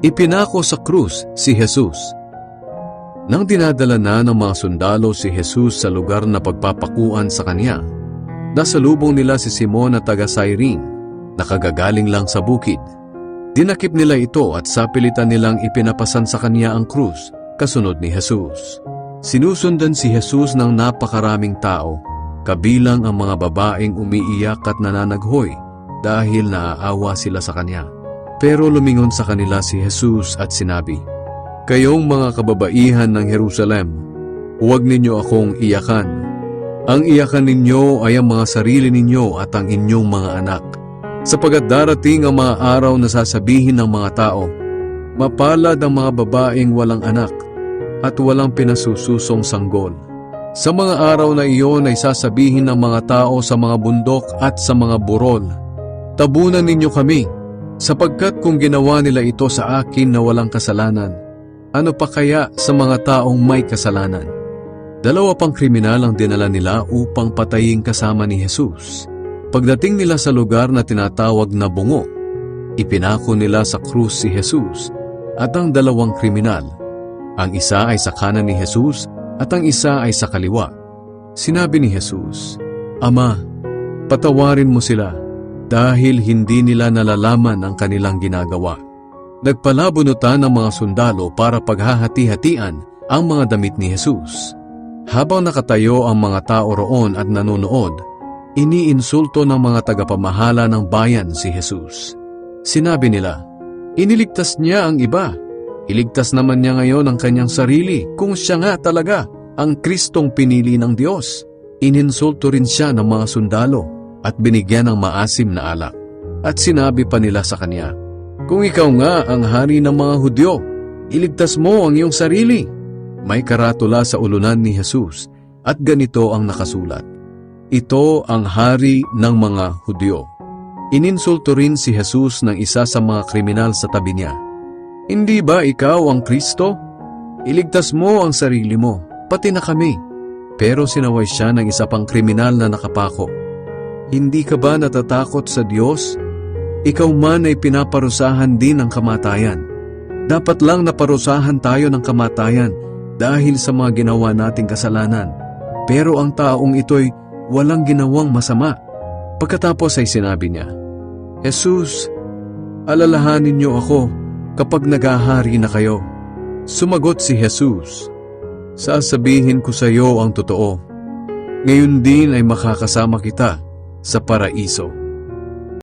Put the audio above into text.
Ipinako sa krus si Jesus. Nang dinadala na ng mga sundalo si Jesus sa lugar na pagpapakuan sa kanya, nasalubong nila si Simon na taga Cyrene, nakagagaling lang sa bukid. Dinakip nila ito at sapilitan nilang ipinapasan sa kanya ang krus, kasunod ni Jesus. Sinusundan si Jesus ng napakaraming tao, kabilang ang mga babaeng umiiyak at nananaghoy dahil naaawa sila sa kanya. Pero lumingon sa kanila si Jesus at sinabi, "Kayong mga kababaihan ng Jerusalem, huwag ninyo akong iyakan. Ang iyakan ninyo ay ang mga sarili ninyo at ang inyong mga anak. Sapagat darating ang mga araw na sasabihin ng mga tao, mapalad ang mga babaeng walang anak at walang pinasususong sanggol. Sa mga araw na iyon ay sasabihin ng mga tao sa mga bundok at sa mga burol, tabunan ninyo kami, sapagkat kung ginawa nila ito sa akin na walang kasalanan, ano pa kaya sa mga taong may kasalanan?" 2 pang kriminal ang dinala nila upang patayin kasama ni Jesus. Pagdating nila sa lugar na tinatawag na Bungo, ipinako nila sa krus si Jesus at ang 2 kriminal. Ang isa ay sa kanan ni Jesus at ang isa ay sa kaliwa. Sinabi ni Jesus, "Ama, patawarin mo sila dahil hindi nila nalalaman ang kanilang ginagawa." Nagpalabunutan ang mga sundalo para paghahati-hatian ang mga damit ni Jesus. Habang nakatayo ang mga tao roon at nanonood, iniinsulto ng mga tagapamahala ng bayan si Jesus. Sinabi nila, "Iniligtas niya ang iba. Iligtas naman niya ngayon ang kanyang sarili kung siya nga talaga ang Kristong pinili ng Diyos." Ininsulto rin siya ng mga sundalo at binigyan ng maasim na alak. At sinabi pa nila sa kanya, "Kung ikaw nga ang hari ng mga Hudyo, iligtas mo ang iyong sarili." May karatula sa ulunan ni Jesus at ganito ang nakasulat, "Ito ang hari ng mga Hudyo." Ininsulto rin si Jesus ng isa sa mga kriminal sa tabi niya, "Hindi ba ikaw ang Kristo? Iligtas mo ang sarili mo, pati na kami." Pero sinaway siya ng isa pang kriminal na nakapako, "Hindi ka ba natatakot sa Diyos? Ikaw man ay pinaparusahan din ng kamatayan. Dapat lang naparusahan tayo ng kamatayan dahil sa mga ginawa nating kasalanan. Pero ang taong ito'y walang ginawang masama." Pagkatapos ay sinabi niya, "Jesus, alalahanin niyo ako kapag naghahari na kayo." Sumagot si Jesus, "Sasabihin ko sa iyo ang totoo. Ngayon din ay makakasama kita sa paraiso."